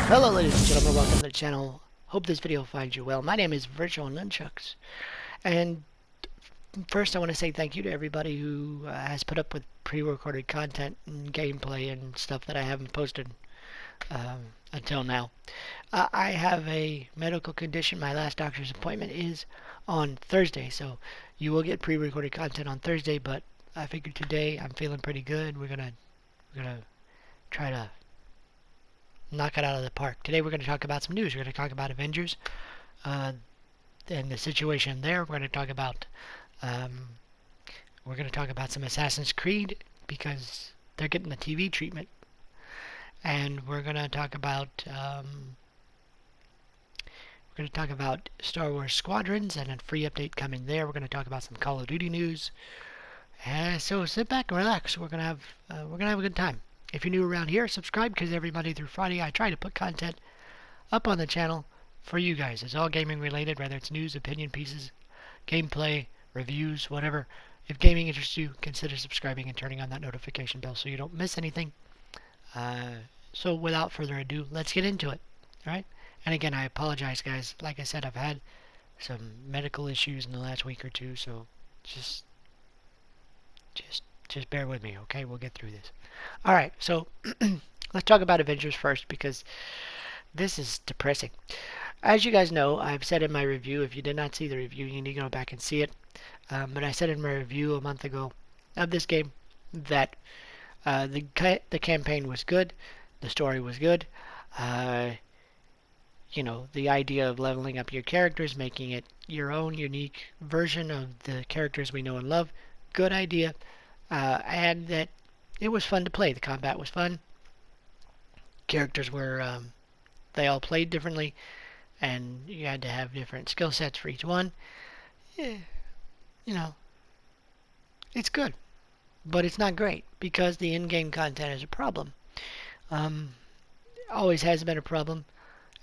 Hello ladies and gentlemen, welcome to the channel. Hope this video finds you well. My name is VirtualNunchucks, and first I want to say thank you to everybody who has put up with pre-recorded content and gameplay and stuff that I haven't posted until now. I have a medical condition. My last doctor's appointment is on Thursday, so you will get pre-recorded content on Thursday, but I figured today I'm feeling pretty good. We're gonna try to knock it out of the park. Today we're going to talk about some news. We're going to talk about Avengers and the situation there. We're going to talk about some Assassin's Creed because they're getting the TV treatment, and we're going to talk about Star Wars Squadrons and a free update coming there. We're going to talk about some Call of Duty news. So sit back and relax. We're going to have a good time. If you're new around here, subscribe, because every Monday through Friday I try to put content up on the channel for you guys. It's all gaming related, whether it's news, opinion pieces, gameplay, reviews, whatever. If gaming interests you, consider subscribing and turning on that notification bell so you don't miss anything. So without further ado, let's get into it. Alright? And again, I apologize, guys. Like I said, I've had some medical issues in the last week or two, so just bear with me, okay? We'll get through this. Alright, so let's talk about Avengers first, because this is depressing. As you guys know, I've said in my review, if you did not see the review, you need to go back and see it. But I said in my review a month ago of this game that the campaign was good, the story was good. You know, the idea of leveling up your characters, making it your own unique version of the characters we know and love, good idea. And that it was fun to play. The combat was fun. Characters were, they all played differently, and you had to have different skill sets for each one. Yeah, you know, it's good, but it's not great because the in-game content is a problem. Always has been a problem,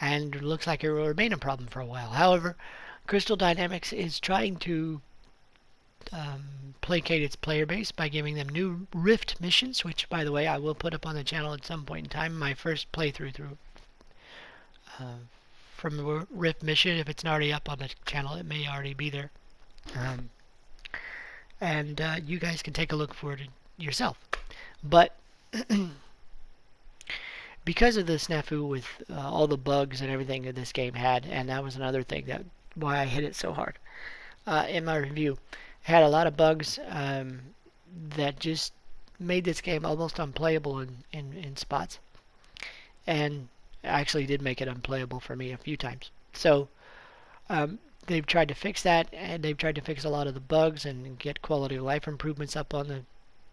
and it looks like it will remain a problem for a while. However, Crystal Dynamics is trying to placate its player base by giving them new Rift missions, which, by the way, I will put up on the channel at some point in time. My first playthrough from a Rift mission. If it's not already up on the channel, it may already be there. And you guys can take a look for it yourself. But because of the snafu with all the bugs and everything that this game had, and that was another thing that why I hit it so hard in my review, had a lot of bugs that just made this game almost unplayable in spots, and actually did make it unplayable for me a few times. So they've tried to fix that, and they've tried to fix a lot of the bugs and get quality of life improvements up on the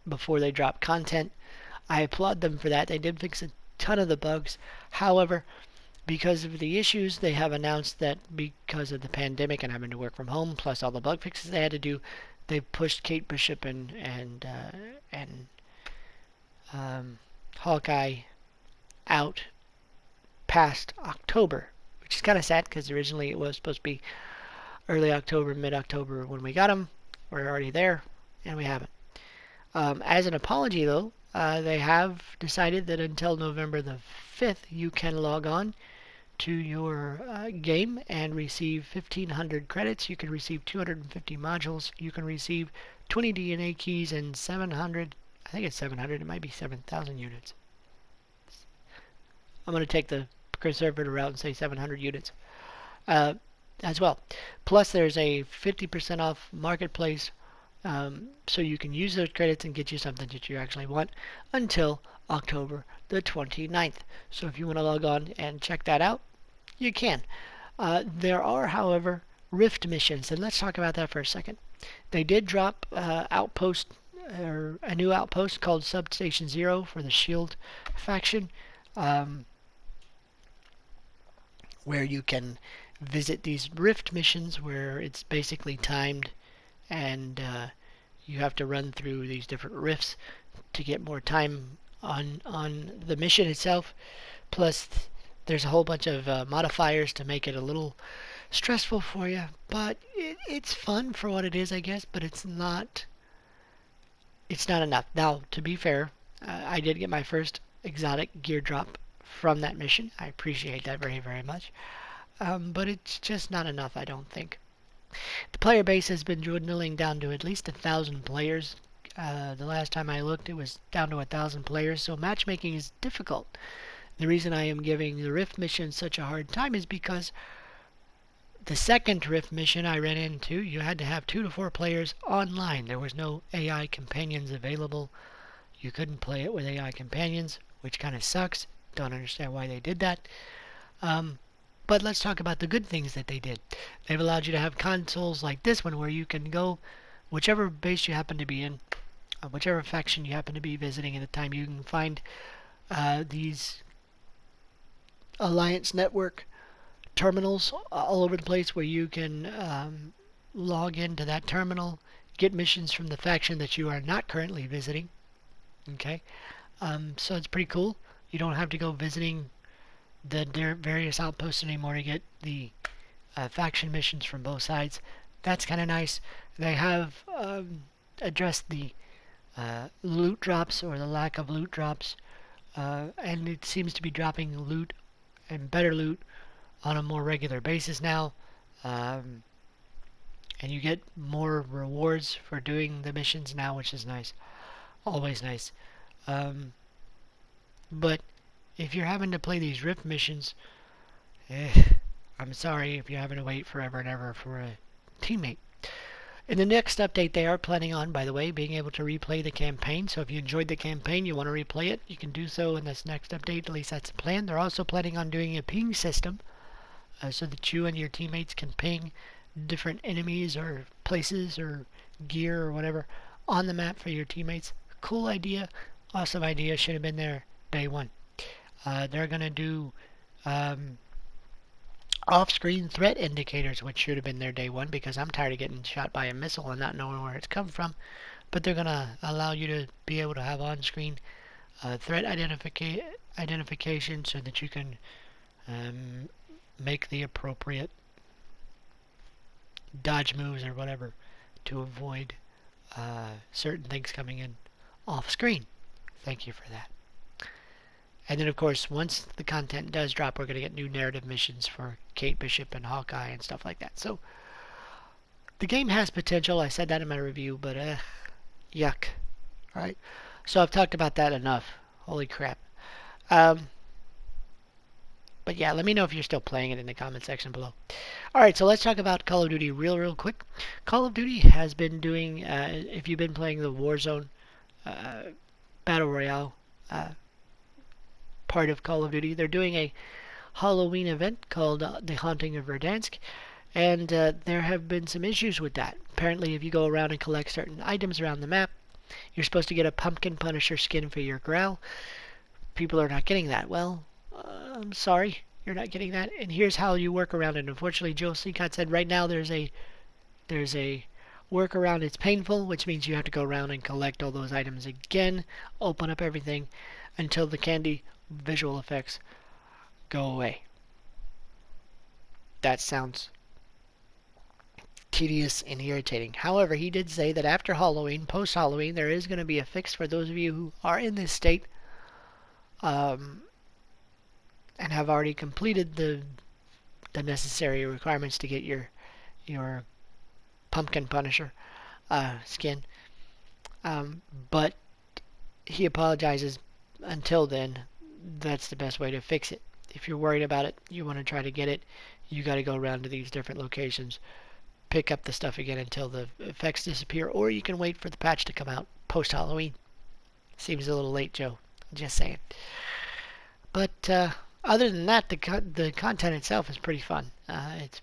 before they drop content. I applaud them for that. They did fix a ton of the bugs. However, because of the issues, they have announced that because of the pandemic and having to work from home, plus all the bug fixes they had to do, they pushed Kate Bishop and Hawkeye out past October, which is kind of sad because originally it was supposed to be early October, mid-October when we got them. We're already there, and we haven't. As an apology, though, they have decided that until November the 5th, you can log on to your game and receive 1,500 credits. You can receive 250 modules. You can receive 20 DNA keys and 700, I think it's 700, it might be 7,000 units. I'm going to take the conservative route and say 700 units as well. Plus there's a 50% off marketplace, so you can use those credits and get you something that you actually want until October the 29th. So if you want to log on and check that out, you can. There are, however, Rift missions, and let's talk about that for a second. They did drop a new outpost called Substation Zero for the Shield faction, where you can visit these Rift missions where it's basically timed, and you have to run through these different rifts to get more time on the mission itself. Plus there's a whole bunch of modifiers to make it a little stressful for you, but it's fun for what it is, I guess. But it's not enough. Now, to be fair, I did get my first exotic gear drop from that mission. I appreciate that very, very much. But it's just not enough, I don't think. The player base has been dwindling down to at least 1,000 players. The last time I looked, it was down to 1,000 players, so matchmaking is difficult. The reason I am giving the Rift mission such a hard time is because the second Rift mission I ran into, you had to have 2 to 4 players online. There was no AI companions available. You couldn't play it with AI companions, which kind of sucks. Don't understand why they did that. But let's talk about the good things that they did. They've allowed you to have consoles like this one where you can go whichever base you happen to be in, whichever faction you happen to be visiting at the time. You can find these Alliance Network terminals all over the place where you can log into that terminal, get missions from the faction that you are not currently visiting. Okay, so it's pretty cool. You don't have to go visiting the various outposts anymore to get the faction missions from both sides. That's kind of nice. They have addressed the loot drops or the lack of loot drops, and it seems to be dropping loot and better loot on a more regular basis now. And you get more rewards for doing the missions now, which is nice. Always nice. But if you're having to play these Rift missions, I'm sorry if you're having to wait forever and ever for a teammate. In the next update, they are planning on, by the way, being able to replay the campaign. So if you enjoyed the campaign, you want to replay it, you can do so in this next update. At least that's the plan. They're also planning on doing a ping system so that you and your teammates can ping different enemies or places or gear or whatever on the map for your teammates. Cool idea. Awesome idea. Should have been there day one. They're going to do off-screen threat indicators, which should have been there day one because I'm tired of getting shot by a missile and not knowing where it's come from. But they're going to allow you to be able to have on-screen threat identification so that you can make the appropriate dodge moves or whatever to avoid certain things coming in off-screen. Thank you for that. And then, of course, once the content does drop, we're going to get new narrative missions for Kate Bishop and Hawkeye and stuff like that. So, the game has potential. I said that in my review, but yuck. Alright, so I've talked about that enough. Holy crap. But yeah, let me know if you're still playing it in the comment section below. Alright, so let's talk about Call of Duty real quick. Call of Duty has been doing, if you've been playing the Warzone Battle Royale part of Call of Duty, they're doing a Halloween event called The Haunting of Verdansk, and there have been some issues with that. Apparently, if you go around and collect certain items around the map, you're supposed to get a Pumpkin Punisher skin for your Growl. People are not getting that. Well, I'm sorry, you're not getting that, and here's how you work around it. Unfortunately, Joe Seacott said right now there's a workaround. It's painful, which means you have to go around and collect all those items again, open up everything until the candy visual effects go away. That sounds tedious and irritating. However, he did say that after Halloween, post-Halloween, there is going to be a fix for those of you who are in this state and have already completed the necessary requirements to get your Pumpkin Punisher skin. But he apologizes. Until then, that's the best way to fix it. If you're worried about it, you want to try to get it, you got to go around to these different locations, pick up the stuff again until the effects disappear, or you can wait for the patch to come out post-Halloween. Seems a little late, Joe. Just saying. But other than that, the content itself is pretty fun. It's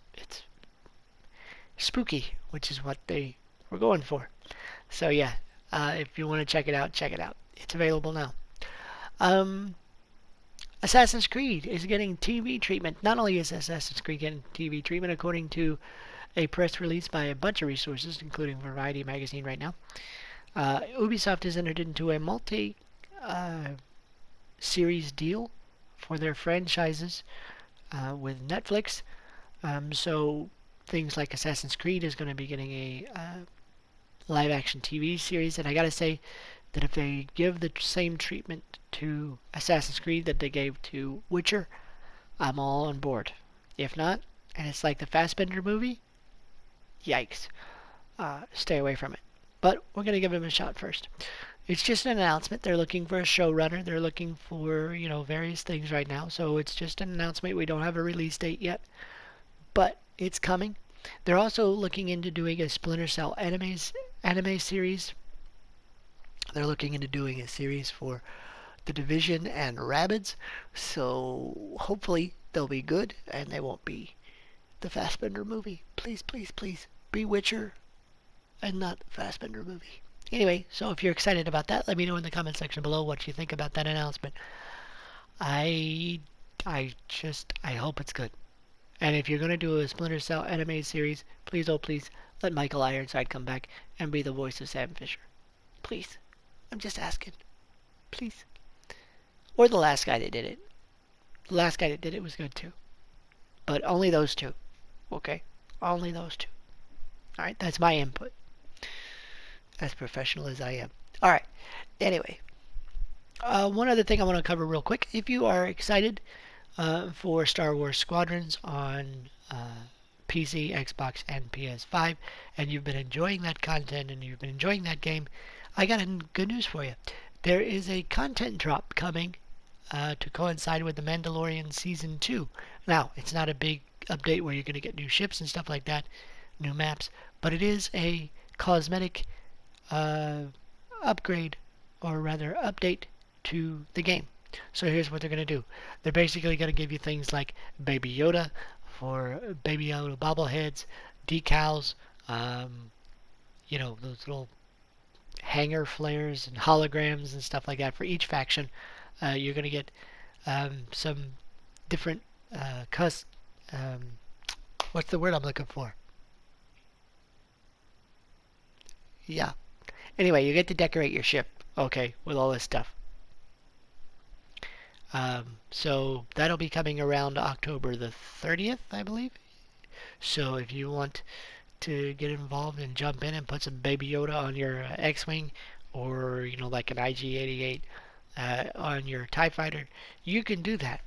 spooky, which is what they were going for. So yeah, if you want to check it out, check it out. It's available now. Assassin's Creed is getting TV treatment. Not only is Assassin's Creed getting TV treatment, according to a press release by a bunch of resources, including Variety magazine right now, Ubisoft has entered into a multi-series deal for their franchises with Netflix. So things like Assassin's Creed is going to be getting a live-action TV series, and I gotta say, that if they give the same treatment to Assassin's Creed that they gave to Witcher, I'm all on board. If not, and it's like the Fassbender movie, yikes. Stay away from it. But we're going to give them a shot first. It's just an announcement. They're looking for a showrunner. They're looking for, various things right now. So it's just an announcement. We don't have a release date yet. But it's coming. They're also looking into doing a Splinter Cell anime series. They're looking into doing a series for The Division and Rabbids. So hopefully they'll be good and they won't be the Fassbender movie. Please, please, please be Witcher and not Fassbender movie. Anyway, so if you're excited about that, let me know in the comment section below what you think about that announcement. I hope it's good. And if you're going to do a Splinter Cell anime series, please, oh please, let Michael Ironside come back and be the voice of Sam Fisher. Please. I'm just asking. Please. Or the last guy that did it. The last guy that did it was good too. But only those two. Okay? Only those two. Alright, that's my input. As professional as I am. Alright, anyway. One other thing I want to cover real quick. If you are excited for Star Wars Squadrons on PC, Xbox, and PS5, and you've been enjoying that content and you've been enjoying that game, I got good news for you. There is a content drop coming to coincide with The Mandalorian Season 2. Now, it's not a big update where you're going to get new ships and stuff like that, new maps, but it is a cosmetic upgrade, or rather update to the game. So here's what they're going to do. They're basically going to give you things like Baby Yoda for Baby Yoda bobbleheads, decals, those little hanger flares and holograms and stuff like that for each faction. You're going to get some different what's the word I'm looking for? Yeah. Anyway, you get to decorate your ship, okay, with all this stuff. So that'll be coming around October the 30th, I believe. So if you want to get involved and jump in and put some Baby Yoda on your X-Wing, or, like an IG-88 on your TIE Fighter, you can do that.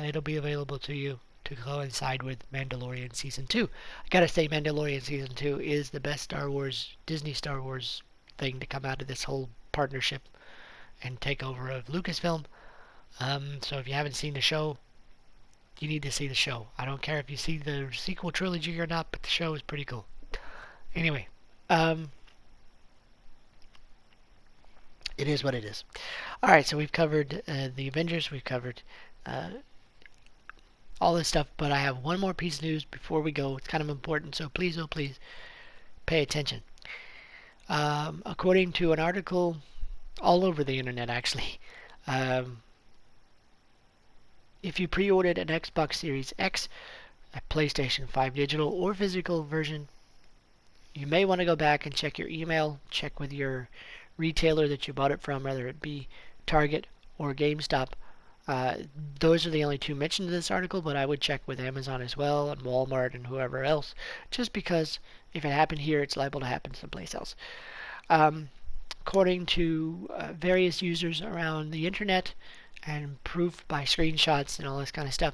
It'll be available to you to coincide with Mandalorian Season 2. I gotta say, Mandalorian Season 2 is the best Disney Star Wars thing to come out of this whole partnership and takeover of Lucasfilm. So if you haven't seen the show, you need to see the show. I don't care if you see the sequel trilogy or not, but the show is pretty cool. Anyway, it is what it is. Alright, so we've covered the Avengers, we've covered all this stuff, but I have one more piece of news before we go. It's kind of important, so please, oh please, pay attention. According to an article all over the internet, actually, if you pre-ordered an Xbox Series X, a PlayStation 5 digital or physical version, you may want to go back and check your email, check with your retailer that you bought it from, whether it be Target or GameStop. Those are the only two mentioned in this article, but I would check with Amazon as well, and Walmart and whoever else, just because if it happened here, it's liable to happen someplace else. According to various users around the internet, and proof by screenshots and all this kind of stuff,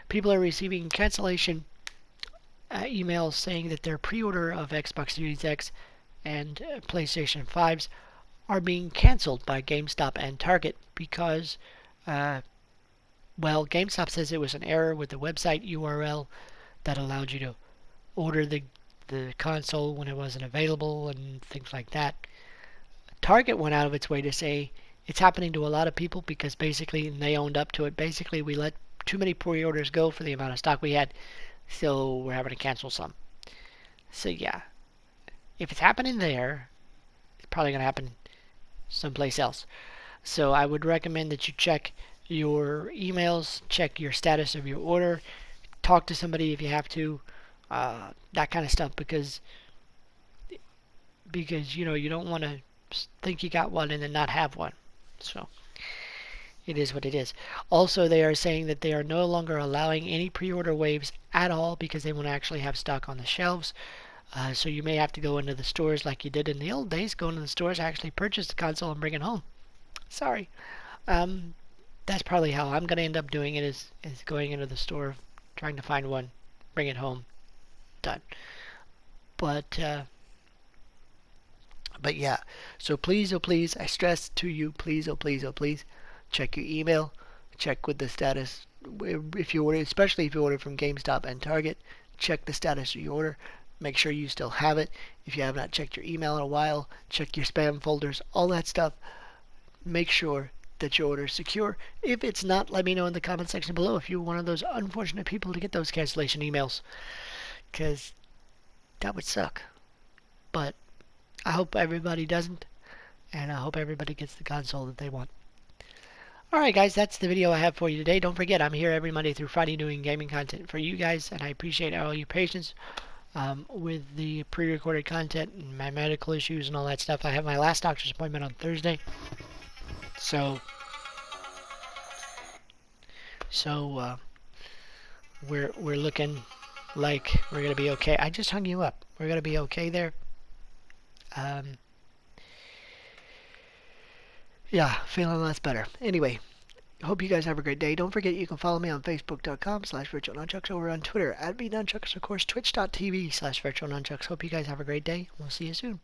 people are receiving cancellation emails saying that their pre-order of Xbox Series X and PlayStation 5s are being canceled by GameStop and Target because, GameStop says it was an error with the website URL that allowed you to order the console when it wasn't available and things like that. Target went out of its way to say it's happening to a lot of people because basically, and they owned up to it, basically we let too many pre-orders go for the amount of stock we had, so we're having to cancel some. So yeah, if it's happening there, it's probably going to happen someplace else. So I would recommend that you check your emails, check your status of your order, talk to somebody if you have to, that kind of stuff, because you don't want to think you got one and then not have one. So it is what it is. Also, they are saying that they are no longer allowing any pre-order waves at all because they want to actually have stock on the shelves. So you may have to go into the stores like you did in the old days. Go into the stores, actually purchase the console, and bring it home. Sorry. Um, that's probably how I'm gonna end up doing it. Is going into the store, trying to find one, bring it home, done. But but yeah. So please, oh please, I stress to you, please, oh please, oh please, check your email, check with the status. If you order, especially if you order from GameStop and Target, check the status of your order. Make sure you still have it. If you have not checked your email in a while, check your spam folders, all that stuff. Make sure that your order is secure. If it's not, let me know in the comment section below if you're one of those unfortunate people to get those cancellation emails, because that would suck. But I hope everybody doesn't, and I hope everybody gets the console that they want. Alright guys, that's the video I have for you today. Don't forget, I'm here every Monday through Friday doing gaming content for you guys, and I appreciate all your patience with the pre-recorded content and my medical issues and all that stuff. I have my last doctor's appointment on Thursday. So we're looking like we're gonna be okay. I just hung you up. We're gonna be okay there. Yeah, feeling lots better. Anyway, hope you guys have a great day. Don't forget you can follow me on Facebook.com/VirtualNunchucks, over on Twitter @VNunchucks, of course, Twitch.tv/VirtualNunchucks. Hope you guys have a great day. We'll see you soon.